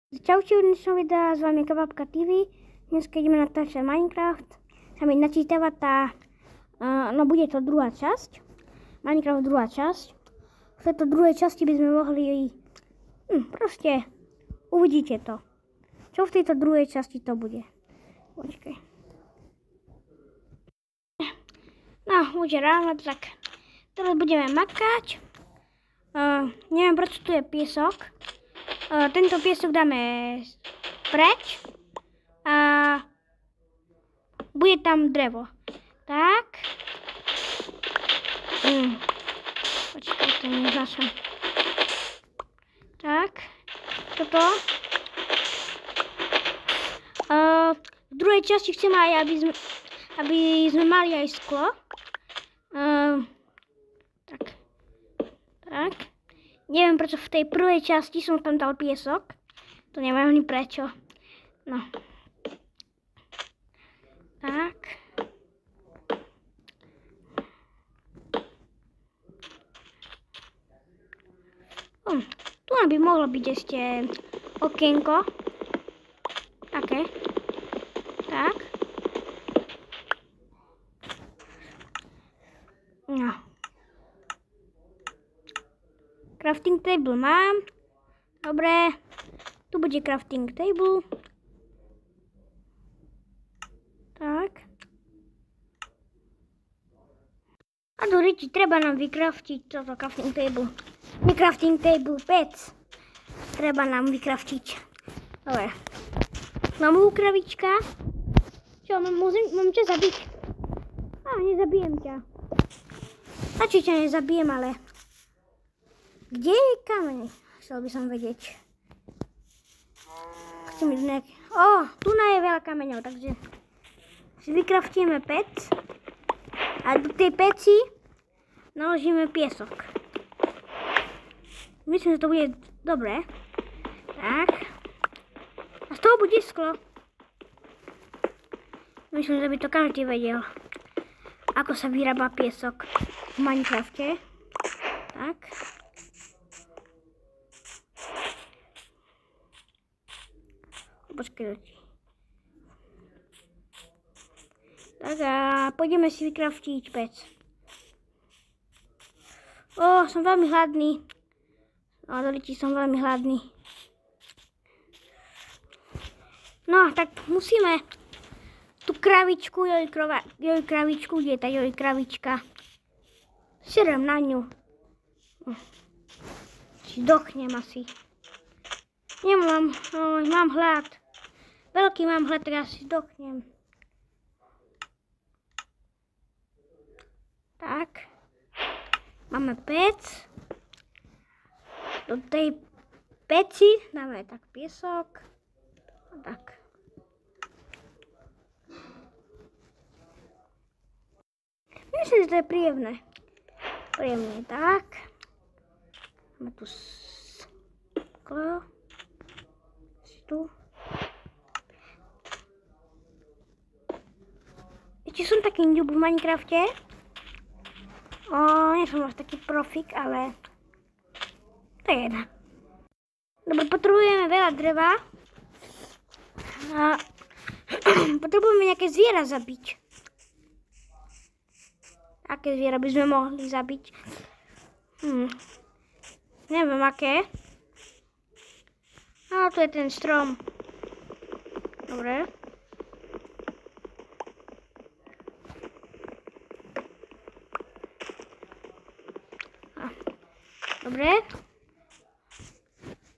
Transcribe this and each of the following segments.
Čaute, u dnešného videa, s vami Kababka TV. Dneska ideme natáčať Minecraft. Sa mi načítava tá, no bude to druhá časť. Minecraft druhá časť. V tejto druhej časti by sme mohli, proste, uvidíte to. Čo v tejto druhej časti to bude. Počkaj. No, už je ráno, tak teraz budeme makať. Neviem, prečo tu je piesok. Tento piesok dáme preč a bude tam drevo. Tak. Počkaj, to neznášam. Tak. Toto. V druhej časti chcem aj, aby sme mali aj sklo. Tak. Neviem, prečo v tej prvej časti som tam dal piesok. To neviem ani prečo. No. Tak. Tu by mohlo byť ešte okienko. Také. Tak. No. Crafting table mám. Dobre. Tu bude crafting table. Tak. A do reči treba nám vykraftiť toto crafting table. Nie crafting table, pec. Treba nám vykraftiť. Dobre. Mám kravička. Čo, mám ťa zabiť? Nezabijem ťa. Radšej ťa nezabijem, ale... Kde je kameň? Chcel by som vedieť. Chcem ísť nejaký... Tu je veľa kameňov, takže si vykraftíme pec a do tej peci naložíme piesok. Myslím, že to bude dobré. Tak. A z toho bude sklo. Myslím, že by to každý vedel, ako sa vyrába piesok v Minecrafte. Tak. Počkaj. Tak a pôjdeme si vykraftiť pec. Som veľmi hladný. Som veľmi hladný. No, tak musíme tú kravičku, joj kravičku, kde je tá joj kravička? Serem na ňu. Zdochnem asi. Nemám, mám hlad. Veľký mám hlad, tak asi zdochnem. Tak. Máme pec. Do tej peci dáme tak piesok. Tak. Myslím, že to je príjemné. Príjemné, tak. Máme tu sklo. Tu. Ešte som taký noob v Minecrafte. Nie som až taký profik, ale to je jedna. Dobre, potrebujeme veľa dreva. A potrebujeme nejaké zviera zabiť. Aké zviera by sme mohli zabiť? Neviem aké. Tu je ten strom. Dobre. Dobre.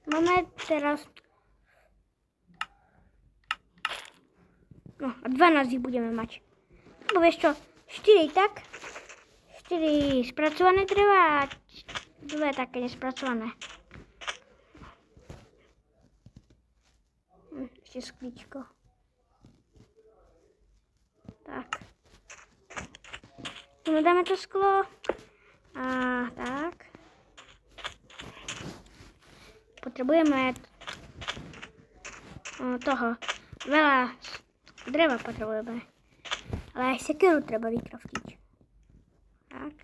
Máme teraz... a 12 ich budeme mať. Lebo vieš čo, 4 tak. 4 spracované dreva a 2 také nespracované. Ešte sklíčko. Tak. Dáme to sklo. A tak. Potrebujeme toho. Veľa dreva potrebujeme. Ale aj sekeru treba vykraftiť. Tak.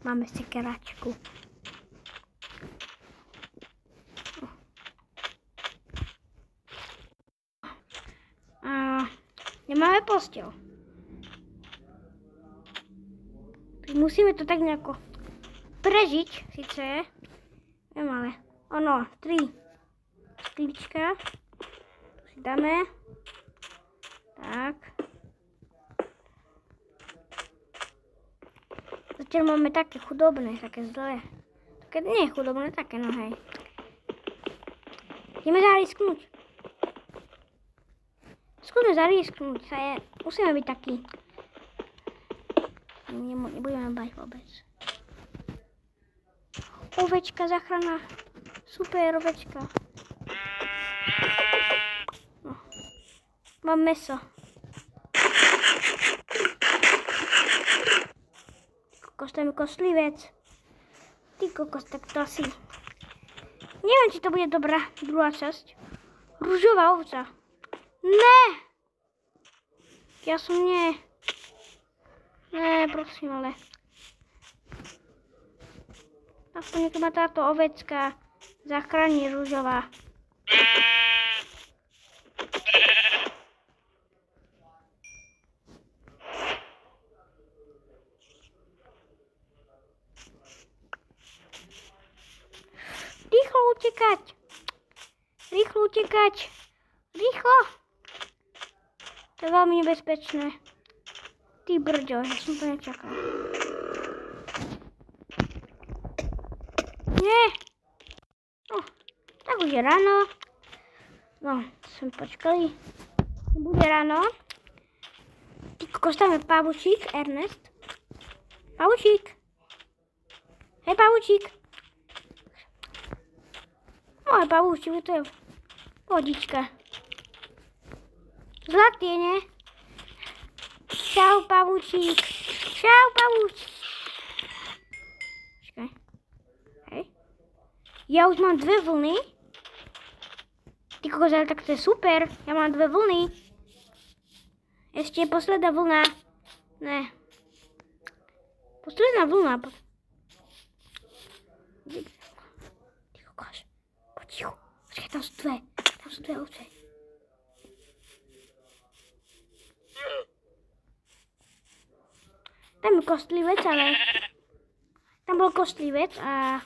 Máme sekeračku. Nemáme posteľ. Musíme to tak nejako prežiť, síce je. Viem, ale ono, 3 sklíčka. Tu si dáme. Tak. Zatiaľ máme také chudobné, také zlé. Také nie chudobné, také no hej. Ideme zarisknúť. Skúsme zarisknúť. Musíme byť taký. Nebudeme bať vôbec. Ovečka, záchrana. Super, ovečka. No. Mám mäso. Kokos, tam je kostlivec. Ty kokos, tak to asi... Neviem, či to bude dobrá druhá časť. Ružová ovca. Ne! Ja som nie... Ne, prosím, ale... Aspoň nech ma táto ovecka zachráni ružová. Rýchlo utekať! Rýchlo utekať! Rýchlo! To je veľmi nebezpečné. Ty brďo, ja som to nečakal. Nie! No, tak už je ráno. No, sme počkali. Bude ráno. Ty kokos, tam je pavučík, Ernest. Pavučík. Hej, pavučík. Môj pavučík, to je vodička. Zlatý, ne? Čau, pavučík. Čau, pavučík. Počkaj. Hej. Ja už mám 2 vlny. Ty kokos, ale tak to je super. Ja mám 2 vlny. Ešte je posledná vlna. Ne. Posledná vlna. Ty kokos. Potichu. Počkaj, tam sú 2. Tam sú 2 ovce. Tam je kostlivec, ale... Tam bol kostlivec a...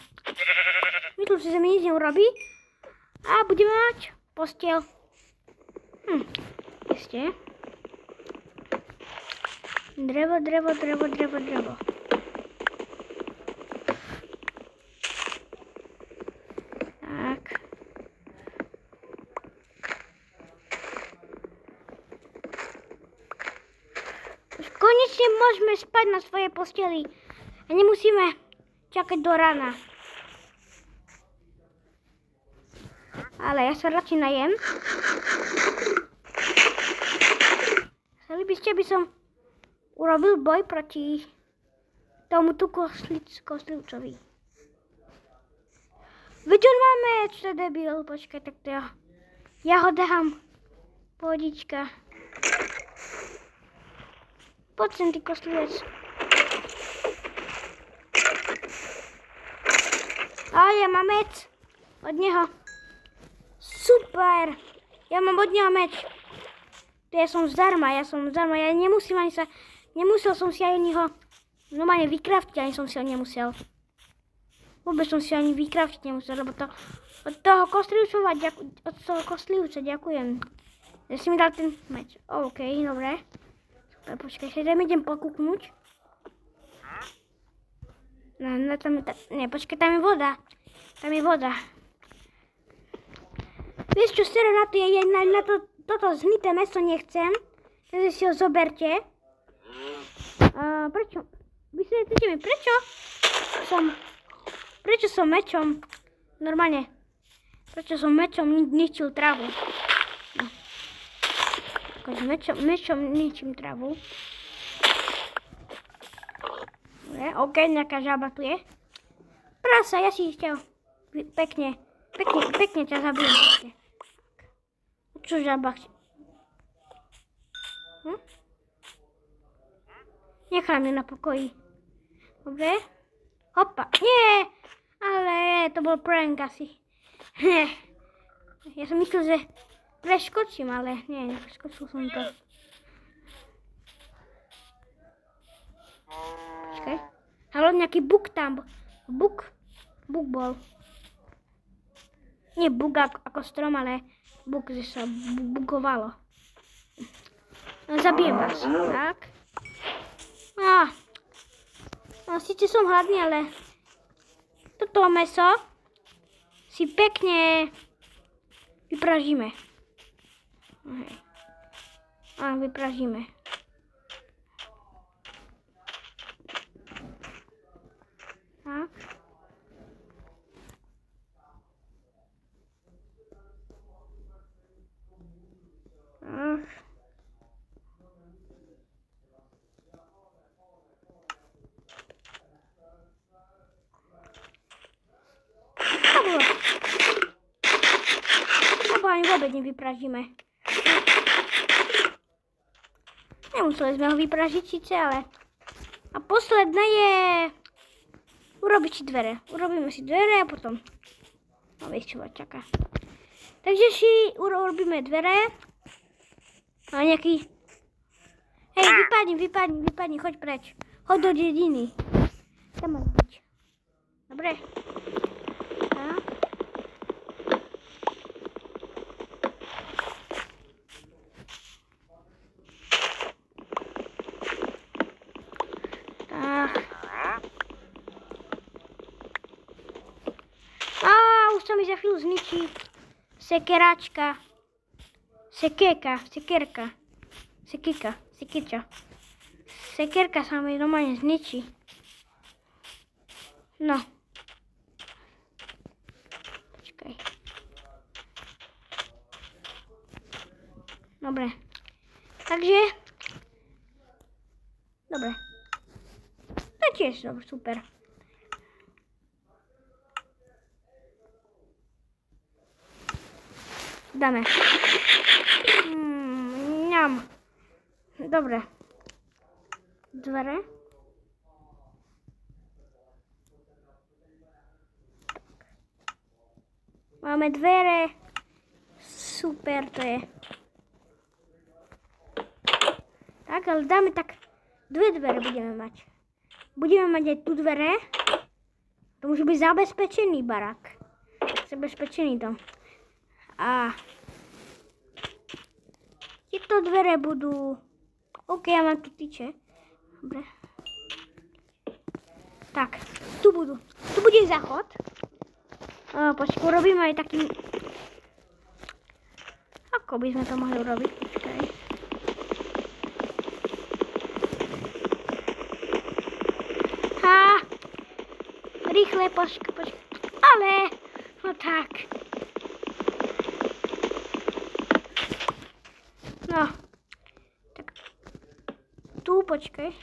Myslím si, že mi nič neurobí. A budeme mať posteľ. Ešte. Drevo, drevo, drevo, drevo, drevo. Tak. Konečne môžeme spať na svojej posteli a nemusíme čakať do rána. Ale ja sa radšej najem. Chceli by ste, aby som urobil boj proti tomuto kostlivcovi. Veď on má meč, to je debil. Počkaj, tak to ja ho dám. Pohodička. Poď sem, ty kostlivec. A ja mám meč. Od neho. Super. Ja mám od neho meč. Ja som zdarma, ja nemusím ani sa... Nemusel som si ani ho... Normálne vykraftiť, ani som si ho nemusel. Vôbec som si ani vykraftiť nemusel, lebo to... Od toho kostlivca ďakujem. Že si mi dal ten meč. OK, dobre. Počkaj, idem pokúknuť. Počkaj, tam je voda. Tam je voda. Vieš čo, sero na to je, na toto znité mäso nechcem. Takže si ho zoberte. Prečo? Vysvetlite mi, prečo som mečom, normálne, prečo som mečom ničil travu. Mečom ničím travu. Dobre, OK, nejaká žaba tu je. Prasa, ja si ťa pekne ťa zabijem. Čo žaba chce? Nechám ju na pokoji. Dobre. Hopa. Nie! Ale to bol prank asi. Ja som myslel, že preskočím, ale nie, nepreskočil som to. Počkaj. Ale nejaký buk tam. Buk bol. Nie buk ako strom, ale buk, že sa bugovalo. No, zabijem vás. Tak. No, síce som hladný, ale toto mäso si pekne vypražíme. Vypražíme. Tak. Alebo ani vôbec nevypražíme. Nemuseli sme ho vypražiť síce, ale... A posledné je... urobiť si dvere. Urobíme si dvere a potom... No vieš, čo ma čaká. Takže si urobíme dvere. A nejaký... Hej, vypadni, choď preč. Choď do dediny. Tam máš byť. Dobre. Tak. Už sa mi za chvíľu zničí sekeračka. Sekerka sa mi normálne zničí. No. Počkaj. Dobre. Takže. Dobre. To je tiež super. Dáme. Ňam. Dobre. Dvere. Máme dvere. Super to je. Tak, ale dáme tak. Dve dvere budeme mať. Budeme mať aj tu dvere. To môže byť zabezpečený barák. Zabezpečený dom. A tieto dvere budú... OK, ja mám tu tyče. Dobre. Tak, tu budú. Tu bude záchod. Počkaj, urobíme aj taký... Ako by sme to mohli urobiť? Počkaj. Rýchle, počkaj. Ale... No tak. No, tak tu počkaj.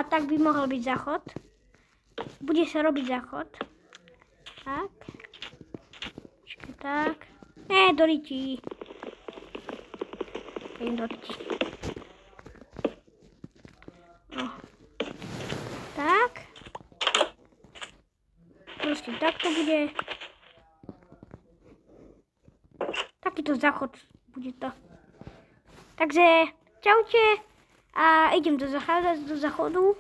Tak by mohol byť záchod. Bude sa robiť záchod. Tak. Počkaj, tak. Do riti. Do riti. No. Tak. Proste takto bude. Takýto záchod bude to. Takže čaute a idem do záchodu.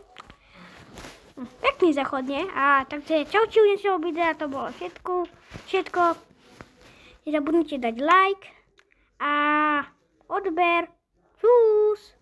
Pekný záchod, nie? Takže čaute, u dnešného videa to bolo všetko. Nezabudnite dať like a odber. Čus.